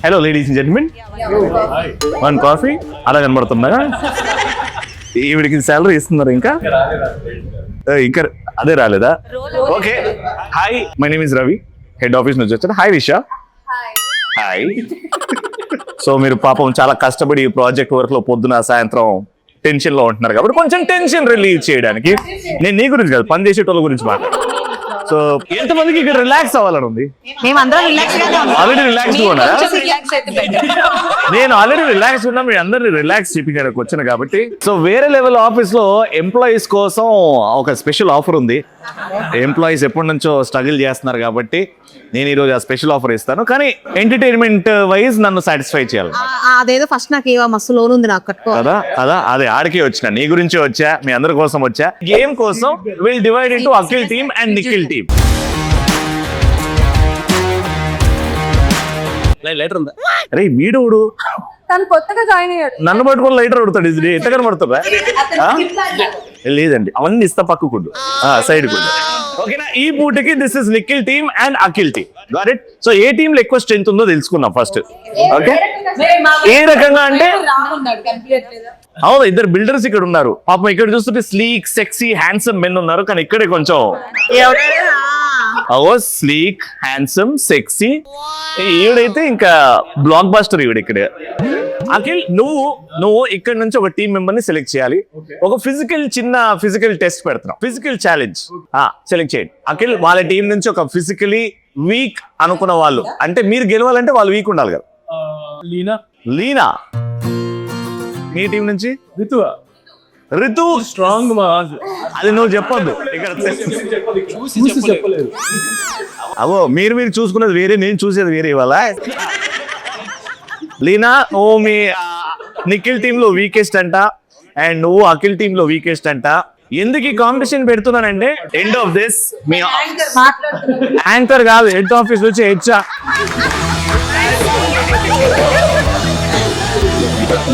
Hello ladies and gentlemen, one coffee. అలా కనబడుతుందా? ఈవిడికి శాలరీ ఇస్తున్నారు ఇంకా అదే రాలేదా? Okay, hi, my name is Ravi, head office నుంచి వచ్చాను. హాయ్ రిషా. హాయ్. సో మీరు పాపం చాలా కష్టపడి ఈ ప్రాజెక్ట్ వర్క్ లో పొద్దున సాయంత్రం టెన్షన్ లో ఉంటున్నారు కాబట్టి కొంచెం టెన్షన్ రిలీవ్ చేయడానికి నేను నీ గురించి కాదు, పని చేసేటోళ్ళ గురించి మాట్లాడు. సో ఎంతమందికి ఇక్కడ రిలాక్స్ అవ్వాలని ఉంది? ఆల్రెడీ రిలాక్స్ ఉన్నారా? నేను ఆల్రెడీ రిలాక్స్ ఉన్నా, మీ అందరినీ రిలాక్స్ చేయించడానికి వచ్చాను కాబట్టి. సో వేరే లెవెల్ ఆఫీస్ లో ఎంప్లాయీస్ కోసం ఒక స్పెషల్ ఆఫర్ ఉంది. ఎంప్లాయీస్ ఎప్పటి నుంచో స్ట్రగుల్ చేస్తున్నారు కాబట్టి నేను ఈరోజు ఆ స్పెషల్ ఆఫర్ ఇస్తాను. కానీ ఎంటర్టైన్మెంట్ వైజ్ నన్ను సాటిస్ఫై చేయాలి. అదేదో ఫస్ట్ నాకు మస్తు లోన్ ఉంది నాకు కట్టుకో కదా అదే ఆడికే వచ్చిన, నీ గురించి వచ్చా, మీ అందరి కోసం వచ్చా. గేమ్ కోసం will divide into Akhil team and Nikhil team. Lighter ఉందా? అరే వీడు తను కొత్తగా జాయిన్ అయ్యాడు, నన్ను పట్టుకొని లైటర్ అడుగుతాడు. ఇది ఎట్లా కనబడుతుందా? లేదండి, అవన్నీ ఇస్తా పక్కకుండు, సైడ్ కుండు. ఓకేనా? ఈ పూటకి this is Nikhil team and Akhil team. Got it? So A team లో ఎక్కువ స్ట్రెంత్ ఉందో తెలుసుకుందాం ఫస్ట్. ఓకే, ఏ రకంగా అంటే అవును, ఇద్దరు బిల్డర్స్ ఇక్కడ ఉన్నారు. పాపం ఇక్కడ చూస్తుంటే స్లీక్ సెక్సీ హ్యాండ్సమ్ మెన్ ఉన్నారు, కానీ ఇక్కడే కొంచెం స్లీక్ హ్యాండ్సమ్ సెక్సీ. ఈవిడైతే ఇంకా బ్లాక్ బాస్టర్ ఈవిడ ఇక్కడ. అఖిల్, నువ్వు ఇక్కడ నుంచి ఒక టీం మెంబర్ ని సెలెక్ట్ చేయాలి. ఒక చిన్న ఫిజికల్ టెస్ట్ పెడుతున్నాం, ఫిజికల్ ఛాలెంజ్ సెలెక్ట్ చేయండి. అఖిల్, వాళ్ళ టీం నుంచి ఒక ఫిజికలీ వీక్ అనుకున్న వాళ్ళు, అంటే మీరు గెలవాలంటే వాళ్ళు వీక్ ఉండాలి కదా. లీనా. మీ టీం నుంచి రితు స్ట్రాంగ్. అది నువ్వు చెప్పొద్దు ఇక్కడ. అవో మీరు చూసుకున్నది వేరే, నేను చూసేది వేరే. ఇవాళ లీనా, నువ్వు మీ నిఖిల్ టీమ్ లో వీకెస్ట్ అంట, అండ్ నువ్వు అఖిల్ టీమ్ లో వీకెస్ట్ అంట. ఎందుకు ఈ కాంపిటీషన్ పెడుతున్నానంటే ఎండ్ ఆఫ్ దిస్ మీ యాంకర్ కాదు, హెడ్ ఆఫీస్ నుంచి హెచ్ఆర్.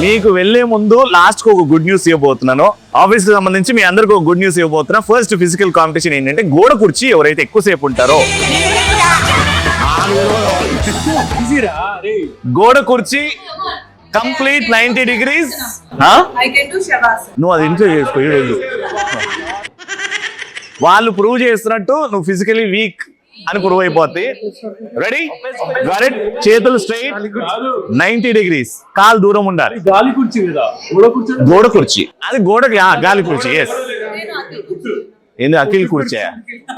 మీకు వెళ్లే ముందు లాస్ట్ కు ఒక గుడ్ న్యూస్ ఇవ్వబోతున్నాను. ఆఫీస్ కి సంబంధించి మీ అందరికి ఒక గుడ్ న్యూస్ ఇవ్వబోతున్నా. ఫస్ట్ ఫిజికల్ కాంపిటీషన్ ఏంటంటే గోడ కుర్చీ ఎవరైతే ఎక్కువసేపు ఉంటారో, గోడ కుర్చీ కంప్లీట్ 90 degrees. నువ్వు అది ఇంట్లో చేసుకో. వాళ్ళు ప్రూవ్ చేస్తున్నట్టు నువ్వు ఫిజికలీ వీక్ అని ప్రూవ్ అయిపోద్ది. రెడీ? చేతులు స్ట్రైట్, 90 degrees, కాలు దూరం ఉండాలి. గోడ కుర్చీ అది గోడకి గాలి కుర్చీ. ఎస్, ఏంది అఖిల్ కుర్చీ?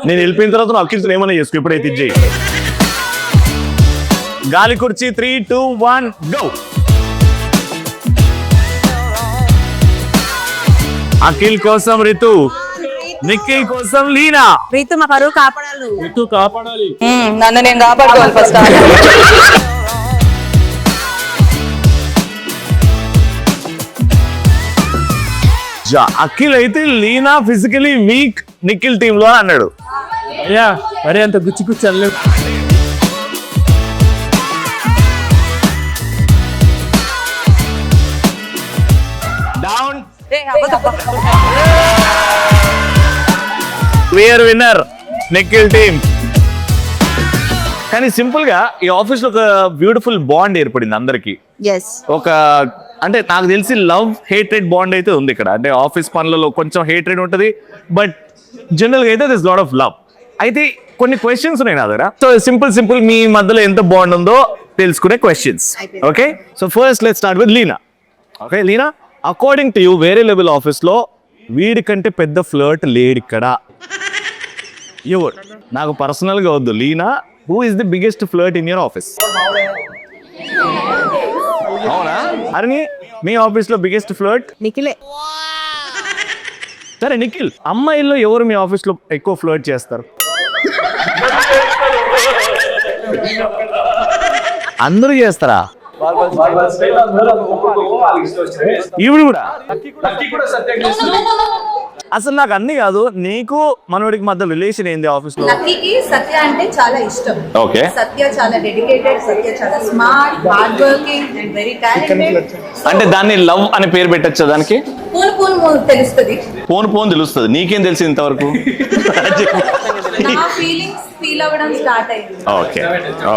నేను వెళ్ళిపోయిన తర్వాత నువ్వు అఖిల్తో ఏమైనా చేసుకో. ఇప్పుడైతే ఇది చేయి. గాలి కుర్చీ. 3, 2, 1 గో. అఖిల్ కోసం రితు, నిఖిల్ కోసం లీనా. రీతు మా పరువు కాపాడాలి. నన్ను నేను కాపాడుకోవాలి ఫస్ట్. అఖిల్ అయితే Leena physically weak Nikhil team లో అన్నాడు. అయ్యా మరి అంత గుచ్చి అనలేదు. Down. Clear winner Nikhil team. కానీ సింపుల్ గా ఈ ఆఫీస్ లో ఒక బ్యూటిఫుల్ బాండ్ ఏర్పడింది అందరికి. ఒక అంటే నాకు తెలిసి లవ్ హేట్రెడ్ బాండ్ అయితే ఉంది ఇక్కడ. అంటే ఆఫీస్ పనులలో కొంచెం హేట్రెడ్ ఉంటది, బట్ జనరల్ గా అయితే దిస్ లాట్ ఆఫ్ లవ్. అయితే కొన్ని క్వశ్చన్స్ ఉన్నాయి నా దగ్గర. సో సింపుల్ మీ మధ్యలో ఎంత బాండ్ ఉందో తెలుసుకునే questions. Okay, so first let's start with Leena. Okay Leena, according to you వేరే లెవెల్ ఆఫీస్ లో వీడి కంటే పెద్ద ఫ్లర్ట్ లేడు ఇక్కడ. ఎవరు? నాకు పర్సనల్ గా వద్దు. Leena, who is the biggest flirt in your office? అవునా? అరే మీ ఆఫీస్ లో బిగ్గెస్ట్ ఫ్లర్ట్ నిఖిలే. సరే నిఖిల్, అమ్మాయిల్లో ఎవరు మీ ఆఫీస్ లో ఎక్కువ ఫ్లర్ట్ చేస్తారు? అందరూ చేస్తారా? ఈవిడ కూడా? అసలు నాకు అన్ని కాదు, నీకు మనోడికి మధ్య రిలేషన్ ఏంది ఆఫీస్ లో? లక్కీకి సత్య అంటే చాలా ఇష్టం. ఓకే. సత్య చాలా డెడికేటెడ్, సత్య చాలా smart, hard working and very talented. అంటే దాన్ని లవ్ అని పేరు పెట్టచ్చా దానికి? పూన్ తెలుస్తుంది. పూన్ తెలుస్తుంది. నీకేం తెలిసి ఇంతవరకు? నా ఫీలింగ్స్ ఫీల్ అవ్వడం స్టార్ట్ అయింది. Okay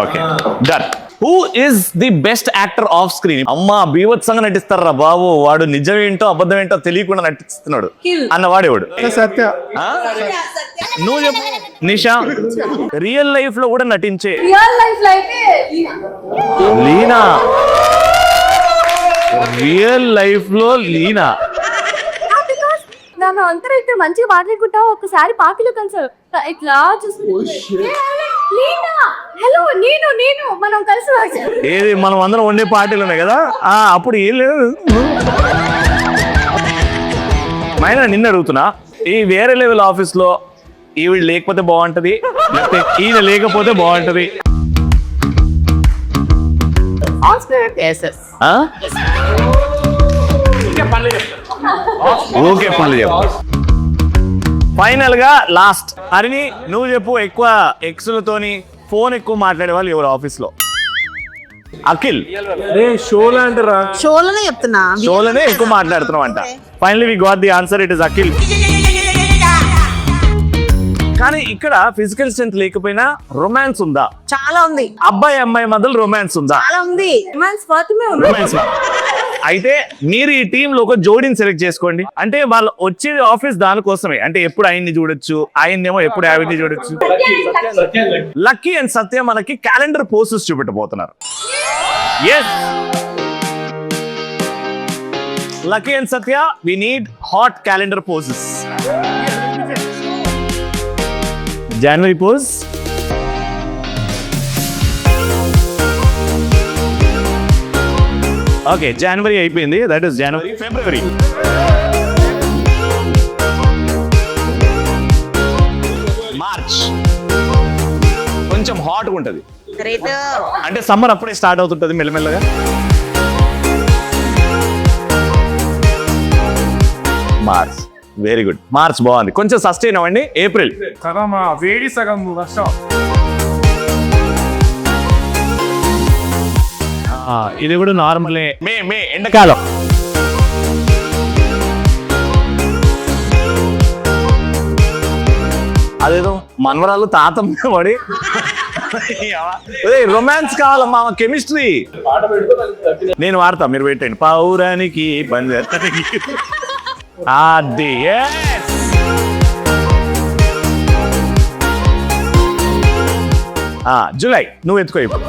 okay done. Who is the best actor off screen? అమ్మా బీభత్సంగా నటిస్తారా బాబు, వాడు నిజమేంటో అబద్ధమేంటో తెలియకుండా నటిస్తున్నాడు అన్నవాడేవాడు. సత్య. నువ్వు చెప్పు నిషా. రియల్ లైఫ్ లో కూడా నటించే రియల్ లైఫ్ లో అయితే లీనా. రియల్ లైఫ్ లో లీనా. నన్ను అందరూ అయితే మంచిగా మాట్లాడుకుంటా ఒకసారి పార్టీలో కలిసారు ఇట్లా చూసి హలో నేను మనం కలిసి వచ్చాం. ఏది మనం అందరం వండే పార్టీలు ఉన్నాయి కదా, అప్పుడు ఏం లేదు. మైనా నిన్ను అడుగుతున్నా, ఈ వేరే లెవెల్ ఆఫీస్ లో ఈవిడ లేకపోతే బాగుంటది, లేకపోతే ఈయన లేకపోతే బాగుంటది? ఓకే పనులు చెప్పు. ఫైనల్ గా లాస్ట్ హరిని నువ్వు చెప్పు, ఎక్కువ ఎక్స్లతోని ఫోన్ ఎక్కువ మాట్లాడే వాళ్ళు ఎవరు ఆఫీస్ లో? అఖిల్. షోలో అంటారా? షోలోనే చెప్తున్నా. షోలోనే ఎక్కువ మాట్లాడుతున్నావు అంట. Finally we got the answer, it is Akhil. కానీ ఇక్కడ ఫిజికల్ స్ట్రెంత్ లేకపోయినా రొమాన్స్ ఉందా? చాలా ఉంది. అబ్బాయి అమ్మాయి మధ్యలో రొమాన్స్ ఉందా? చాలా ఉంది. రొమాన్స్. అయితే మీరు ఈ టీమ్ లో ఒక జోడీని సెలెక్ట్ చేసుకోండి. అంటే వాళ్ళు వచ్చే ఆఫీస్ దానికోసమే, అంటే ఎప్పుడు ఆయన్ని చూడొచ్చు, ఆయన్నేమో ఎప్పుడు ఆవిడ్ని చూడొచ్చు. లక్కీ అండ్ సత్య మనకి క్యాలెండర్ పోస్టర్స్ చూపెట్టబోతున్నారు. Yes, Lucky and Satya, we need hot calendar poses. January pose, okay January అయిపోయింది, that is January. February, March కొంచెం హాట్గా ఉంటుంది, అంటే సమ్మర్ అప్పుడే స్టార్ట్ అవుతుంటది మెల్లమెల్లగా. March, very good. మార్చ్ బాగుంది, కొంచెం సస్టైన్ అవ్వండి. ఏప్రిల్, వేడి సగం వర్షం. ఇది కూడా నార్మలే. మే ఎండాకాలం. అదేదో మనవరాలు తాతం పడి రొమాన్స్ కావాలమ్మా, కెమిస్ట్రీ. నేను వాడతా, మీరు పెట్టండి. పౌరానికి బంద్. అది జూలై, నువ్వు ఎత్తుకో ఇప్పుడు.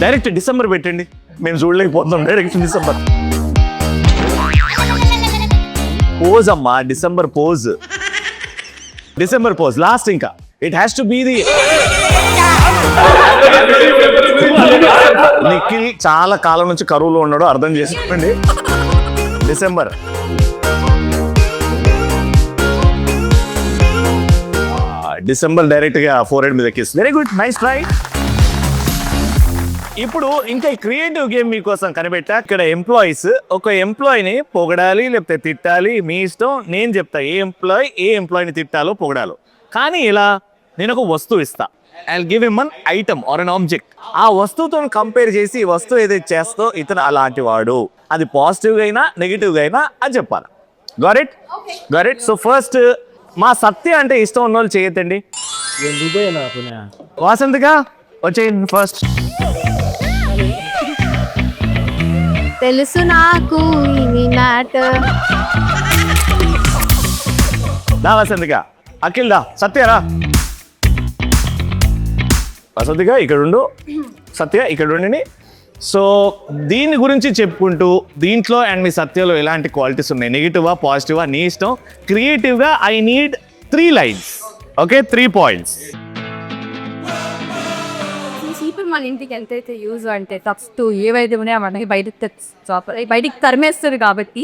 డైరెక్ట్ డిసెంబర్ పెట్టండి, మేము చూడలేకపోతున్నాం. డైరెక్ట్ డిసెంబర్ పోజ్ అమ్మా, December pose. December pose last. ఇంకా it has to be the. Nikhil చాలా కాలం నుంచి కరువులో ఉన్నాడు, అర్థం చేసుకోండి. డిసెంబర్. డిసెంబర్ డైరెక్ట్ గా ఫోర్హెడ్ మీద kiss. Very good, nice try. ఇప్పుడు ఇంకా క్రియేటివ్ గేమ్ మీకోసం కనిపెట్టా. ఇక్కడ ఎంప్లాయీస్ ఒక ఎంప్లాయీని పొగడాలి లేకపోతే తిట్టాలి, మీ ఇష్టం. నేను చెప్తా ఏ ఎంప్లాయీని తిట్టాలో పొగడాలో. కానీ ఇలా నేను ఒక వస్తువు ఇస్తా, I give him an item are an object. ఆ వస్తువుతో కంపేర్ చేసి ఈ వస్తువు ఏదైతే చేస్తో ఇతను అలాంటి వాడు, అది పాజిటివ్గా అయినా నెగిటివ్గా అయినా అది చెప్పాలి. Got it? Got it? So first మా సత్య అంటే ఇష్టం ఉన్న వాళ్ళు చేయొద్దండి. వాసంతిగా వచ్చేయండి ఫస్ట్. తెలుసు నాకు ఇది మ్యాటర్. దా వసంతిగా. అఖిల్ దా. సత్యరా. వసంతిగా ఇక్కడ ఉండు, సత్య ఇక్కడ ఉండండి. సో దీని గురించి చెప్పుకుంటూ దీంట్లో అండ్ మీ సత్యలో ఎలాంటి క్వాలిటీస్ ఉన్నాయి, నెగిటివా పాజిటివా నీ ఇష్టం. క్రియేటివ్గా I need 3 lines. Okay, 3 points. ఇప్పుడు మన ఇంటికి ఎంతైతే యూజ్ అంటే ఫస్ట్ ఏవైతే ఉన్నాయో మనకి బయటికి తరిమేస్తుంది కాబట్టి,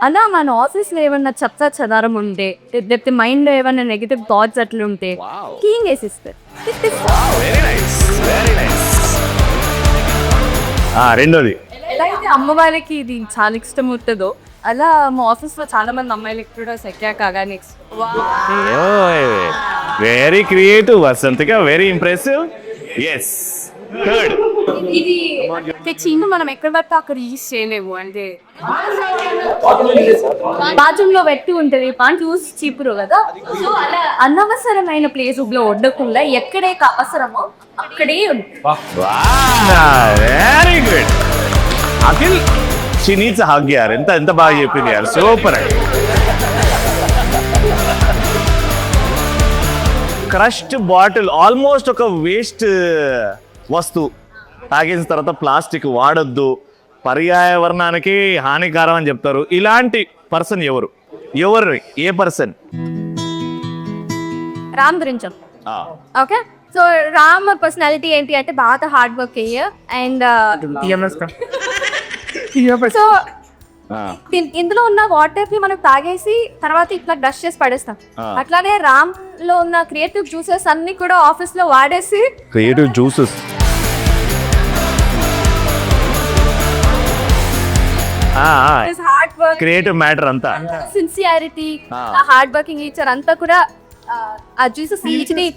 అలా మన ఆఫీస్ లో ఏమన్నా చెత్త చెదారం ఉంటే లేకపోతే మైండ్ లో ఏమన్నా నెగిటివ్ థాట్స్ అట్లా ఉంటే క్లీన్ చేసిస్తారు. రెండోది, ఎలా అయితే అమ్మ వాళ్ళకి ఇది చాలా ఇష్టం ఉంటుందో అలా మా ఆఫీస్ లో చాలా మంది అమ్మాయిలకి కూడా సెక్కాక కానీ వెరీ క్రియేటివ్ వసంతిగా, వెరీ ఇంప్రెసివ్. ఎస్, థర్డ్ ఇది తెచ్చి మనం ఎక్కడ పడితే అక్కడ యూజ్ చేయలేము అంటే బాత్రూమ్ లో పెట్టి ఉంటది పాన్ చూసి చీపురు కదా. సో అలా అనవసరమైన ప్లేస్ లో ఉండకుండా ఎక్కడే అవసరమో అక్కడే ఉంటుంది. Very good Akhil she needs hug యార్. ఎంత బాగా చెప్పింది యార్, సూపర్. క్రష్డ్ బాటిల్ ఆల్మోస్ట్ ఒక వేస్ట్ వస్తువు. తాగేసిన తర్వాత ప్లాస్టిక్ వాడొద్దు, పర్యావరణానికి హానికారం అని చెప్తారు. ఇలాంటి పర్సన్ ఎవరు? ఏ పర్సన్? రామ్ గురించి ఓకే. సో రామ్ పర్సనాలిటీ ఏంటి అంటే బాగా హార్డ్ వర్క్ అండ్ సో ఇందులో ఉన్న వాటర్ ని మనం తాగేసి తర్వాత ఇట్లా డస్ట్ చేసి పడేస్తాం. అట్లానే రామ్ లో ఉన్న క్రియేటివ్ జ్యూసెస్ అన్ని కూడా ఆఫీస్ లో వాడేసి creative juices hard work creative matter అంతా సిన్సియారిటీ హార్డ్ వర్కింగ్ నేచర్ అంతా కూడా ఆ జ్యూసెస్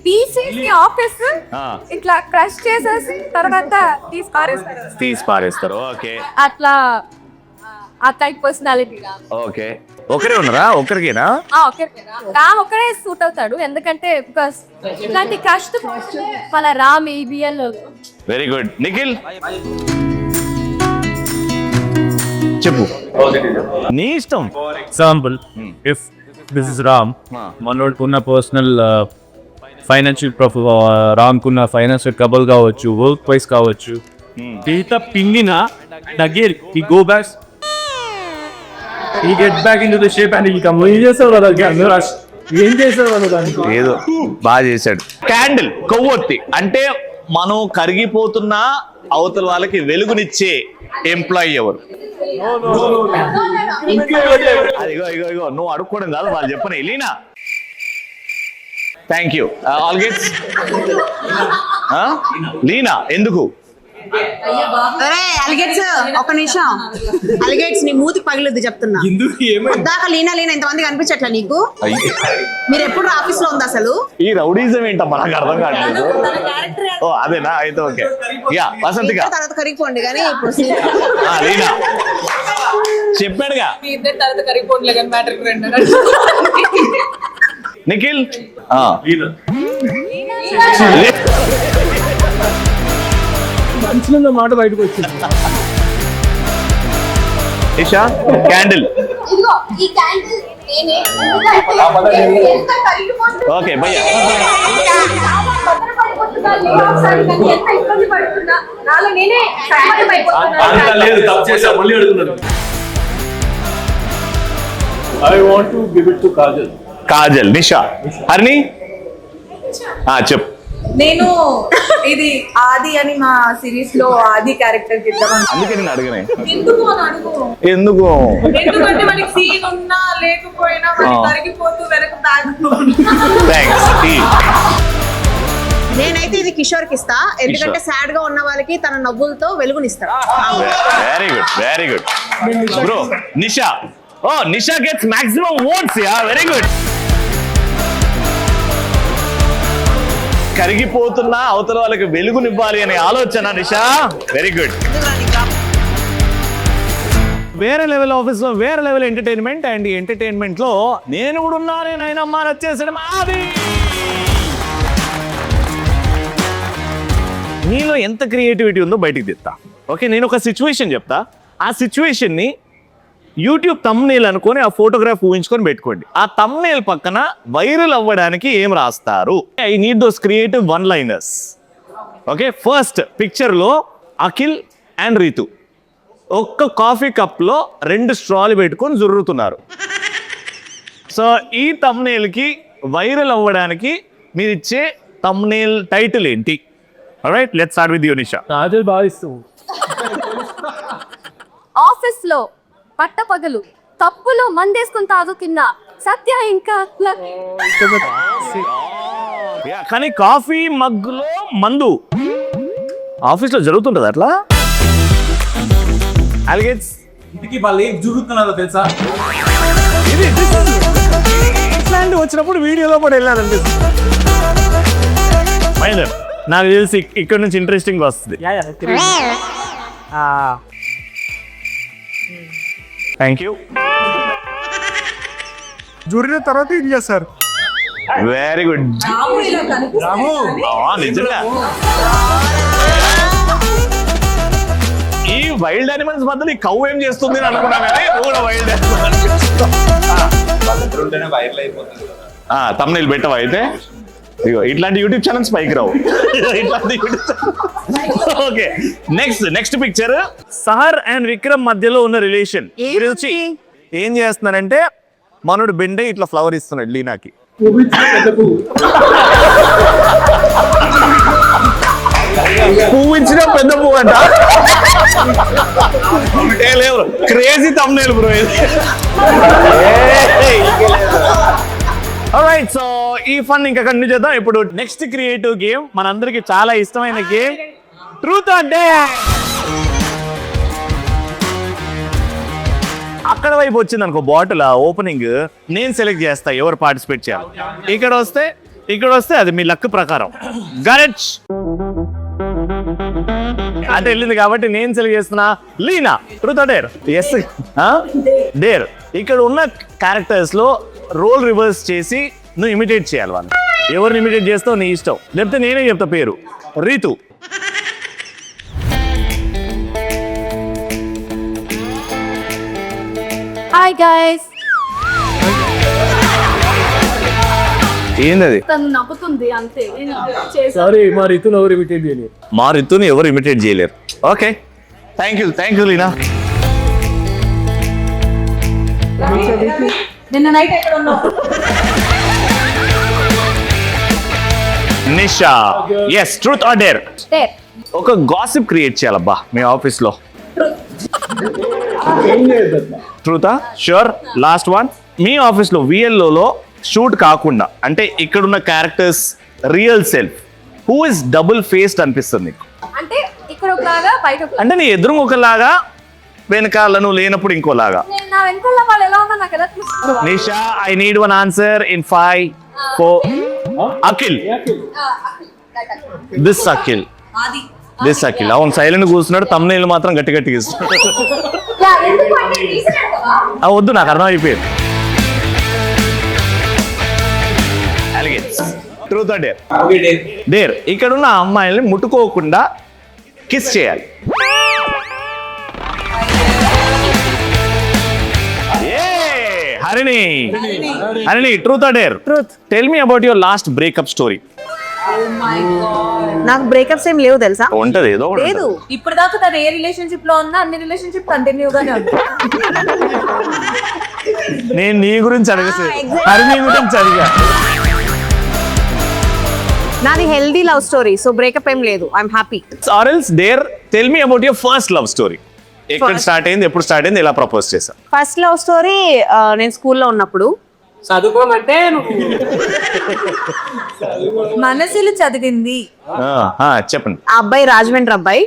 తీసేసి ఆఫీస్ ఇట్లా క్రష్ చేసేసి తర్వాత తీసి పారేస్తారు. ఓకే, అట్లా ఆ టైప్ పర్సనాలిటీ. ఓకే. ఒకరే ఉన్నారా? ఒకరికేనా? రామ్ ఒకరే సూట్ అవుతాడు ఎందుకంటే బికాస్ ఇట్లాంటి కష్ట వాళ్ళ Ram ABL. Very good. Nikhil చెప్పు, నీ ఇష్టం. Example if this is Ram, మనోడుకున్న పర్సనల్ ఫైనాన్షియల్ రామ్కున్న ఫైనాన్షియల్ ట్రబుల్ కావచ్చు, వర్క్ వైస్ కావచ్చు, డేటా పింగిన and again he go back, he get back into the shape and he come. ఏం చేస్తావు కదా, ఏం చేస్తావు కదా దానికి? ఏదో బాగా చేశాడు. క్యాండిల్, కొవ్వొత్తి అంటే మనం కరిగిపోతున్న అవతల వాళ్ళకి వెలుగునిచ్చే ఎంప్లాయీ ఎవరు? ఇగో నువ్వు అడుక్కోవడం కాదు, వాళ్ళు చెప్పని. Leena, thank you. ఆల్ గెట్స్. లీనా ఎందుకు? అలిగేట్స్ ఒక నిమిషం. అలిగేట్స్ నీ మూతికి పగిలిద్ది చెప్తున్నా. దాకా లీనా ఇంతమంది కనిపించట్లా నీకు? మీరు ఎప్పుడు ఆఫీస్ లో ఉంది అసలు? ఈ రౌడీజం ఏంటమ్మా, నాకు అర్థం కావట్లేదు. ఓ అదేనా? అయితే ఓకే. యా వసంతిగా తర్వాత కరిగిపోండి కానీ ఇప్పుడు లీనా చెప్పాడుగా. నిఖిల్ మంచిగా మాట బయటకు వచ్చింది. ఇషా క్యాండిల్. ఓకే భయ్య. లేదు, తప్పు చేసా, మళ్ళీ అడుగుతున్నాడు. I want to give it to Kajal. Kajal. Nisha. Harini చెప్పు. నేను ఇది ఆది అని మా సిరీస్ లో ఆది క్యారెక్టర్ ఇద్దామని. అందుకే నేను అడగనే. ఎందుకు అని అడుగు. ఎందుకు? ఎందుకంటే మనకి సీన్ ఉన్నా లేకపోయినా కరిగిపోతూ వెనక బ్యాక్. నేనైతే ఇది కిషోర్ కి ఇస్తా, ఎందుకంటే సాడ్ గా ఉన్న వాళ్ళకి తన నవ్వులతో వెలుగునిస్తాడు. Very good, very good bro. Nisha. Oh Nisha gets maximum votes. Yeah very good. కరిగిపోతున్నా అవతల వాళ్ళకి వెలుగునివ్వాలి అనే ఆలోచన నిషా. Very good. వేరే లెవెల్ ఆఫీస్ లో వేరే లెవెల్ ఎంటర్టైన్మెంట్, అండ్ ఈ ఎంటర్టైన్మెంట్ లో నేను కూడా ఉన్నానే నాయనమ్మా వచ్చేసడం అది. నీలో ఎంత క్రియేటివిటీ ఉందో బయటికి తెస్తా. ఓకే, నేను ఒక సిచ్యువేషన్ చెప్తా. ఆ సిచ్యువేషన్ ని యూట్యూబ్ థంబ్నెయిల్ అనుకొని ఆ ఫోటోగ్రాఫ్ ఊహించుకొని పెట్టుకోండి. ఆ థంబ్నెయిల్ పక్కన వైరల్ అవ్వడానికి ఏం రాస్తారు? I need those creative one liners. Okay, first picture లో అఖిల్ అండ్ రీతు ఒక్క కాఫీ కప్ లో 2 స్ట్రాలు పెట్టుకొని జుర్రుతున్నారు. సో ఈ థంబ్నెయిల్ కి వైరల్ అవ్వడానికి మీరు ఇచ్చే థంబ్నెయిల్ టైటిల్ ఏంటి? Alright, let's start with you Nisha. Kajal బాగా ఇస్తావు. ఆఫీస్ లో పట్టపగలు తప్పులు మందేసుకుని తాగుతున్న సత్య ఇంకా కానీ కాఫీ మగ్గులో మందు ఆఫీస్ లో జరుగుతుంటది అట్లా. అలిగేట్స్ ఇంటికి వాళ్ళు ఏం జరుగుతున్నారో తెలుసా? ఇది ఇట్లాంటి వచ్చినప్పుడు వీడియోలో కూడా వెళ్ళాలండి. మైనర్ నాకు తెలిసి ఇక్కడ నుంచి ఇంట్రెస్టింగ్ వస్తుంది. Thank you. జూరిన తర్వాత ఏం చేస్తారు? Very good. నిజంగా ఈ వైల్డ్ యానిమల్స్ బదులు ఈ కౌ ఏం చేస్తుంది అని అనుకున్నా కానీ నువ్వు కూడా వైల్డ్ తమ్నైల్ పెట్టవా అయితే? ఇగో ఇట్లాంటి యూట్యూబ్ ఛానల్స్ పైకి రావు. ఇట్లాంటి okay, next picture Sahar and Vikram మధ్యలో ఉన్న రిలేషన్ గురించి ఏం చేస్తున్నారంటే మనోడు బెండే ఇట్లా ఫ్లవర్ ఇస్తున్నాడు లీనాకి. పువ్వు ఇచ్చిన పెద్ద పువ్వు అంట. క్రేజీ తమ్నైల్ బ్రో ఇది. ఆల్రైట్, సో ఈ ఫన్ ఇంకా కంటిన్యూ చేద్దాం. ఇప్పుడు నెక్స్ట్ క్రియేటివ్ గేమ్ మనందరికి చాలా ఇష్టమైన గేమ్ ట్రూత్ ఆర్ డేర్. అక్కడ వైపు వచ్చింది అనుకో బాటిల్ ఓపెనింగ్, నేను సెలెక్ట్ చేస్తా ఎవరు పార్టిసిపేట్ చేయాలి. ఇక్కడ వస్తే అది మీ లక్ ప్రకారం. గరెట్ అంటే వెళ్ళింది కాబట్టి నేను సెలెక్ట్ చేస్తున్నా Leena. Truth or dare? Yes, dare. ఇక్కడ ఉన్న క్యారెక్టర్స్ లో రోల్ రివర్స్ చేసి నువ్వు ఇమిటేట్ చేయాలి. వాళ్ళు ఎవరిని ఇమిటేట్ చేస్తావు నీ ఇష్టం, లేకపోతే నేనే చెప్తా పేరు. రీతు. Hi guys. ఏంది తను నవ్వుతుంది అంతే. సారీ, మా రీతులు ఎవరు ఇమిటేట్ చేయలేదు. మా రితుని ఎవరు ఇమిటేట్ చేయలేరు. Okay, thank you Leena. నిన్న నైట్ ఎక్కడ ఉన్నావు? Nisha. Yes, truth or dare? ఒక గాసిప్ క్రియేట్ చేయాలబ్బా మీ ఆఫీస్ లో. ట్రూతా? ష్యూర్. Last one. మీ ఆఫీస్ లో VLO షూట్ కాకుండా అంటే ఇక్కడున్న characters real self who is double faced అనిపిస్తుంది నీకు? అంటే ఇక్కడ ఒకలాగా బయట అంటే నీ ఎదురు ఒకలాగా, వెనకాల నువ్వు లేనప్పుడు ఇంకోలాగా. నా వెనకాల వాళ్ళు ఎలా ఉన్నా నాకు ఎలా తెలుస్తుంది? Nisha, I need one answer in 5, 4. Akhil. This Akhil. అవును, సైలెంట్ కూర్చున్నాడు. తమ్నైల్ మాత్రం గట్టి గట్టిగా ఇస్తున్నాడు. వద్దు, నాకు అర్థం అయిపోయింది. Truth or dare? డేర్. ఇక్కడ ఉన్న అమ్మాయిల్ని ముట్టుకోకుండా కిస్ చేయాలి. Harini, truth or dare? Truth. Tell me about your last breakup story. నాకు బ్రేకప్స్ ఏం లేవు తెలుసా. ఉంటది ఏదో ఒకటి లేదు. ఇప్పుడు దాకా తను ఏ రిలేషన్షిప్ లో ఉన్నా అన్ని రిలేషన్షిప్ కంటిన్యూగానే ఉంది. నేను నీ గురించి అడిగేసి హరిణి గురించి అడిగా. నాది healthy love story, so breakup ఏం లేదు. I'm happy. Or else dare tell me about your first love story. ఎక్కడ స్టార్ట్ అయింది, ఎప్పుడు స్టార్ట్ అయింది, ఎలా ప్రపోజ్ చేశా? ఫస్ట్ లవ్ స్టోరీ నేను స్కూల్లో ఉన్నప్పుడు. చదువుకోమంటే మనసులు చదివింది. చెప్పండి. ఆ అబ్బాయి రాజమండ్రి అబ్బాయి.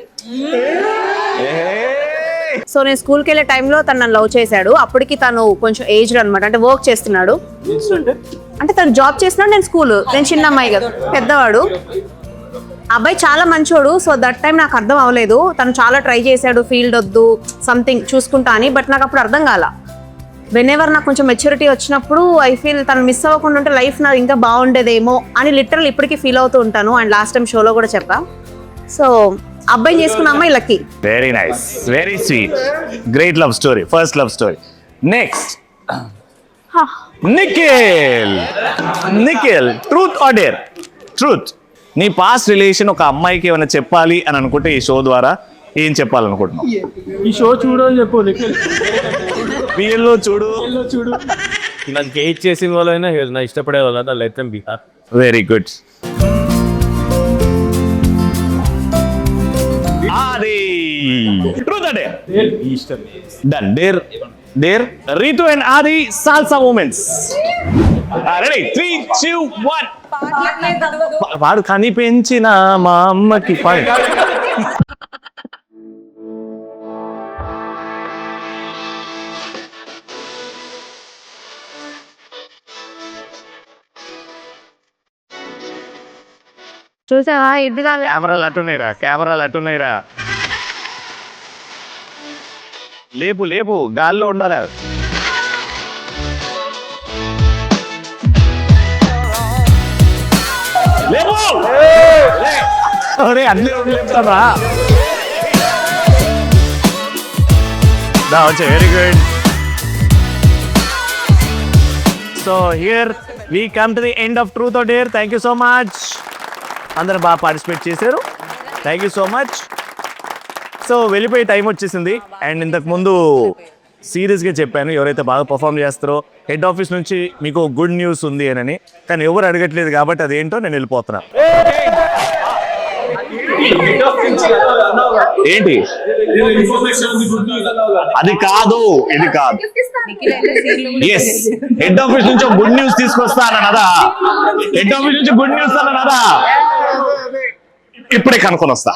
సో నేను స్కూల్కి వెళ్ళే టైంలో తను నన్ను లవ్ చేశాడు. అప్పటికి తను కొంచెం ఏజ్డ్ అనమాట, అంటే వర్క్ చేస్తున్నాడు. అంటే తను జాబ్ చేస్తున్నాడు, నేను చిన్న అమ్మాయి కదా, పెద్దవాడు. అబ్బాయి చాలా మంచోడు. సో దట్ టైం నాకు అర్థం అవ్వలేదు. తను చాలా ట్రై చేశాడు, ఫీల్డ్ వద్దు సంథింగ్ చూసుకుంటా అని. బట్ నాకు అప్పుడు అర్థం కాల. వెనెవర్ నాకు కొంచెం మెచ్యూరిటీ వచ్చినప్పుడు ఐ ఫీల్ తను మిస్ అవ్వకుండా ఉంటే లైఫ్ నాకు ఇంకా బాగుండేదేమో అని లిటరల్ ఇప్పటికీ ఫీల్ అవుతూ ఉంటాను. అండ్ లాస్ట్ టైం షోలో కూడా చెప్పా. సో అబ్బాయి చేసుకున్న అమ్మాయి lucky. Very nice, very sweet, great love story, first love story. Next Nikhil, truth or dare? Truth. నీ పాస్ట్ రిలేషన్ ఒక అమ్మాయికి ఏమైనా చెప్పాలి అని అనుకుంటే ఈ షో ద్వారా ఏం చెప్పాలనుకుంటున్నావు? ఈ షో చూడు అని చెప్పు. VLO చూడు. నాకు హేట్ చేసిన వాళ్ళైనా నా ఇష్టపడే వాళ్ళ let them be happy. Very good. ఆది ట్రూత్ ఆర్ డేర్? ఇష్టం. డన్. డేర్ రీతు అండ్ ఆది సాల్సా మూమెంట్స్. రెడీ? 3, 2, 1. వాడు కనిపెంచిన మా అమ్మకి చూసావా ఇంటిగా కెమెరాలు అట్టున్నాయిరా లేపు లేపు గాల్లో ఉండాలి లేపు అన్ని లేపుతారా very good so here we come to the end of truth or dare. Thank you so much. అందరూ బాగా పార్టిసిపేట్ చేశారు. Thank you so much. So వెళ్ళిపోయే టైం వచ్చేసింది. అండ్ ఇంతకు ముందు సీరియస్గా చెప్పాను ఎవరైతే బాగా పర్ఫామ్ చేస్తారో హెడ్ ఆఫీస్ నుంచి మీకు గుడ్ న్యూస్ ఉంది అని. కానీ ఎవరు అడగట్లేదు కాబట్టి అదేంటో నేను వెళ్ళిపోతున్నా. ఏంటి అది కాదు ఇది కాదు. ఎస్ హెడ్ ఆఫీస్ నుంచి గుడ్ న్యూస్ తీసుకొస్తానన్నదా. హెడ్ ఆఫీస్ నుంచి గుడ్ న్యూస్ అన్నదా. ఇప్పుడే కనుక్కొని వస్తా.